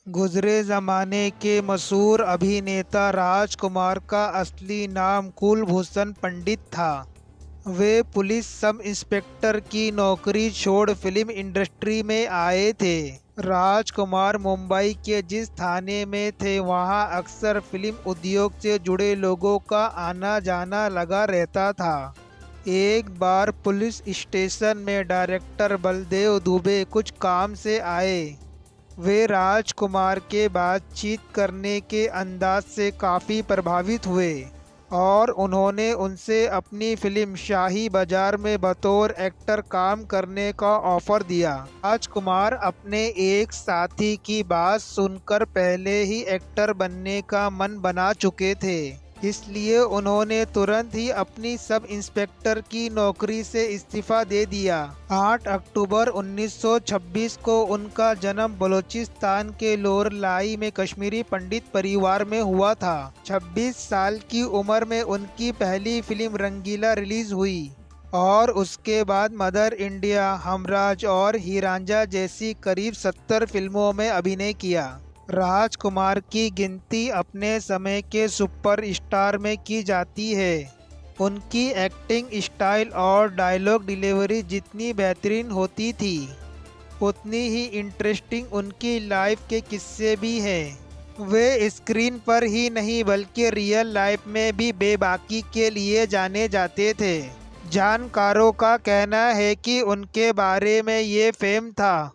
गुजरे ज़माने के मशहूर अभिनेता राजकुमार का असली नाम कुलभूषण पंडित था। वे पुलिस सब इंस्पेक्टर की नौकरी छोड़ फिल्म इंडस्ट्री में आए थे। राजकुमार मुंबई के जिस थाने में थे वहां अक्सर फिल्म उद्योग से जुड़े लोगों का आना जाना लगा रहता था। एक बार पुलिस स्टेशन में डायरेक्टर बलदेव दुबे कुछ काम से आए। वे राजकुमार के बातचीत करने के अंदाज से काफ़ी प्रभावित हुए और उन्होंने उनसे अपनी फिल्म शाही बाजार में बतौर एक्टर काम करने का ऑफर दिया। राजकुमार अपने एक साथी की बात सुनकर पहले ही एक्टर बनने का मन बना चुके थे, इसलिए उन्होंने तुरंत ही अपनी सब इंस्पेक्टर की नौकरी से इस्तीफा दे दिया। 8 अक्टूबर 1926 को उनका जन्म बलूचिस्तान के लोरलाई में कश्मीरी पंडित परिवार में हुआ था। 26 साल की उम्र में उनकी पहली फिल्म रंगीला रिलीज हुई और उसके बाद मदर इंडिया, हमराज और हीरांझा जैसी करीब 70 फिल्मों में अभिनय किया। राजकुमार की गिनती अपने समय के सुपरस्टार में की जाती है। उनकी एक्टिंग स्टाइल और डायलॉग डिलीवरी जितनी बेहतरीन होती थी, उतनी ही इंटरेस्टिंग उनकी लाइफ के किस्से भी हैं। वे स्क्रीन पर ही नहीं बल्कि रियल लाइफ में भी बेबाकी के लिए जाने जाते थे। जानकारों का कहना है कि उनके बारे में ये फेम था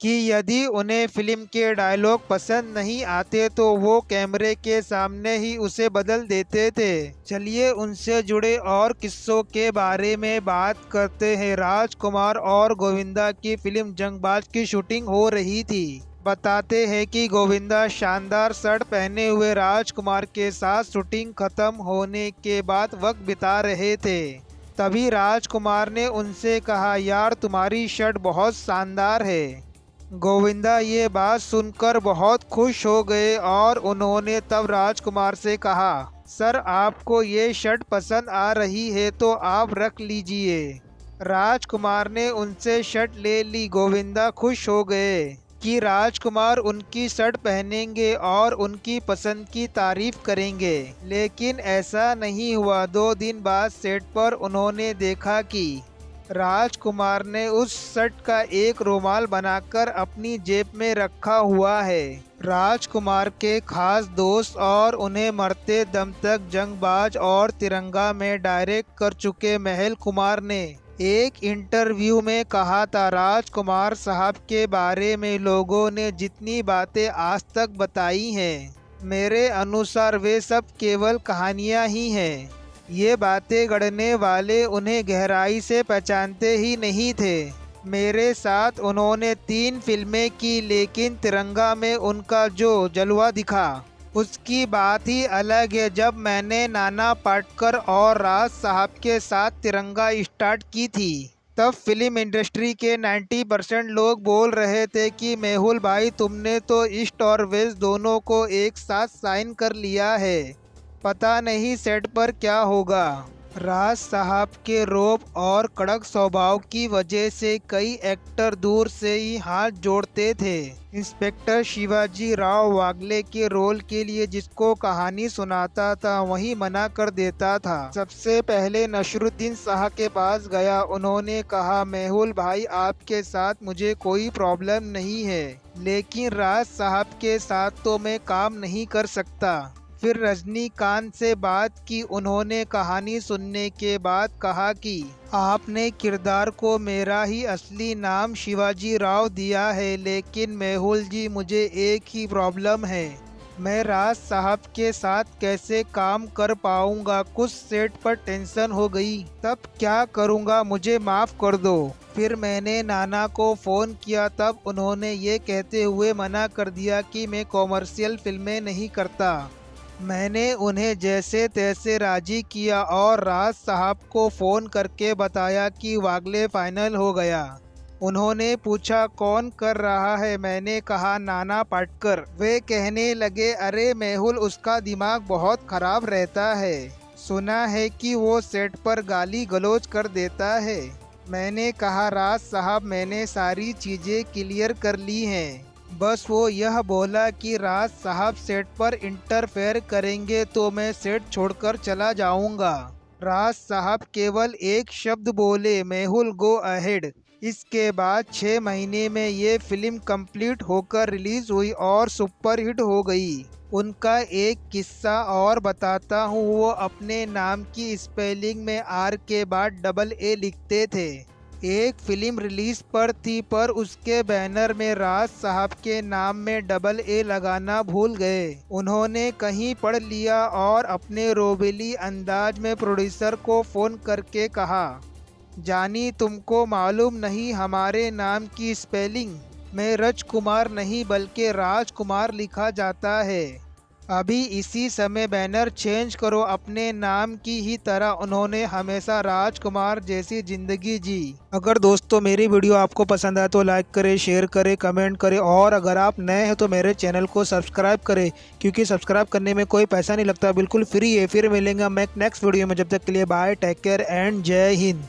कि यदि उन्हें फिल्म के डायलॉग पसंद नहीं आते तो वो कैमरे के सामने ही उसे बदल देते थे। चलिए उनसे जुड़े और किस्सों के बारे में बात करते हैं। राजकुमार और गोविंदा की फिल्म जंगबाज की शूटिंग हो रही थी। बताते हैं कि गोविंदा शानदार शर्ट पहने हुए राजकुमार के साथ शूटिंग खत्म होने के बाद वक्त बिता रहे थे। तभी राजकुमार ने उनसे कहा, यार तुम्हारी शर्ट बहुत शानदार है। गोविंदा ये बात सुनकर बहुत खुश हो गए और उन्होंने तब राजकुमार से कहा, सर आपको ये शर्ट पसंद आ रही है तो आप रख लीजिए। राजकुमार ने उनसे शर्ट ले ली। गोविंदा खुश हो गए कि राजकुमार उनकी शर्ट पहनेंगे और उनकी पसंद की तारीफ करेंगे, लेकिन ऐसा नहीं हुआ। 2 दिन बाद सेट पर उन्होंने देखा कि राजकुमार ने उस शर्ट का एक रुमाल बनाकर अपनी जेब में रखा हुआ है। राजकुमार के खास दोस्त और उन्हें मरते दम तक जंगबाज और तिरंगा में डायरेक्ट कर चुके महल कुमार ने एक इंटरव्यू में कहा था, राजकुमार साहब के बारे में लोगों ने जितनी बातें आज तक बताई हैं, मेरे अनुसार वे सब केवल कहानियां ही हैं। ये बातें गढ़ने वाले उन्हें गहराई से पहचानते ही नहीं थे। मेरे साथ उन्होंने 3 फिल्में की, लेकिन तिरंगा में उनका जो जलवा दिखा उसकी बात ही अलग है। जब मैंने नाना पाटेकर और राज साहब के साथ तिरंगा स्टार्ट की थी, तब फिल्म इंडस्ट्री के 90% लोग बोल रहे थे कि मेहुल भाई तुमने तो ईस्ट और वेस्ट दोनों को एक साथ साइन कर लिया है, पता नहीं सेट पर क्या होगा। राज साहब के रौब और कड़क स्वभाव की वजह से कई एक्टर दूर से ही हाथ जोड़ते थे। इंस्पेक्टर शिवाजी राव वागले के रोल के लिए जिसको कहानी सुनाता था वही मना कर देता था। सबसे पहले नसरुद्दीन शाह के पास गया। उन्होंने कहा, मेहुल भाई आपके साथ मुझे कोई प्रॉब्लम नहीं है, लेकिन राज साहब के साथ तो मैं काम नहीं कर सकता। फिर रजनीकांत से बात की। उन्होंने कहानी सुनने के बाद कहा कि आपने किरदार को मेरा ही असली नाम शिवाजी राव दिया है, लेकिन मेहुल जी मुझे एक ही प्रॉब्लम है, मैं राज साहब के साथ कैसे काम कर पाऊंगा। कुछ सेट पर टेंशन हो गई, तब क्या करूंगा, मुझे माफ़ कर दो। फिर मैंने नाना को फ़ोन किया, तब उन्होंने ये कहते हुए मना कर दिया कि मैं कॉमर्शियल फिल्में नहीं करता। मैंने उन्हें जैसे तैसे राजी किया और राज साहब को फ़ोन करके बताया कि वागले फाइनल हो गया। उन्होंने पूछा कौन कर रहा है, मैंने कहा नाना पाटेकर। वे कहने लगे, अरे मेहुल उसका दिमाग बहुत ख़राब रहता है, सुना है कि वो सेट पर गाली गलौज कर देता है। मैंने कहा राज साहब मैंने सारी चीज़ें क्लियर कर ली हैं, बस वो यह बोला कि राज साहब सेट पर इंटरफेयर करेंगे तो मैं सेट छोड़कर चला जाऊंगा। राज साहब केवल एक शब्द बोले, मेहुल गो अहेड। इसके बाद 6 महीने में ये फिल्म कंप्लीट होकर रिलीज हुई और सुपरहिट हो गई। उनका एक किस्सा और बताता हूँ। वो अपने नाम की स्पेलिंग में आर के बाद डबल ए लिखते थे। एक फिल्म रिलीज पर थी पर उसके बैनर में राज साहब के नाम में डबल ए लगाना भूल गए। उन्होंने कहीं पढ़ लिया और अपने रोबेली अंदाज में प्रोड्यूसर को फोन करके कहा, जानी तुमको मालूम नहीं हमारे नाम की स्पेलिंग में राजकुमार नहीं बल्कि राजकुमार लिखा जाता है। अभी इसी समय बैनर चेंज करो। अपने नाम की ही तरह उन्होंने हमेशा राजकुमार जैसी जिंदगी जी। अगर दोस्तों मेरी वीडियो आपको पसंद आए तो लाइक करें, शेयर करें, कमेंट करें और अगर आप नए हैं तो मेरे चैनल को सब्सक्राइब करें क्योंकि सब्सक्राइब करने में कोई पैसा नहीं लगता, बिल्कुल फ्री है। फिर मिलेंगे मैं नेक्स्ट वीडियो में, जब तक के लिए बाय, टेक केयर एंड जय हिंद।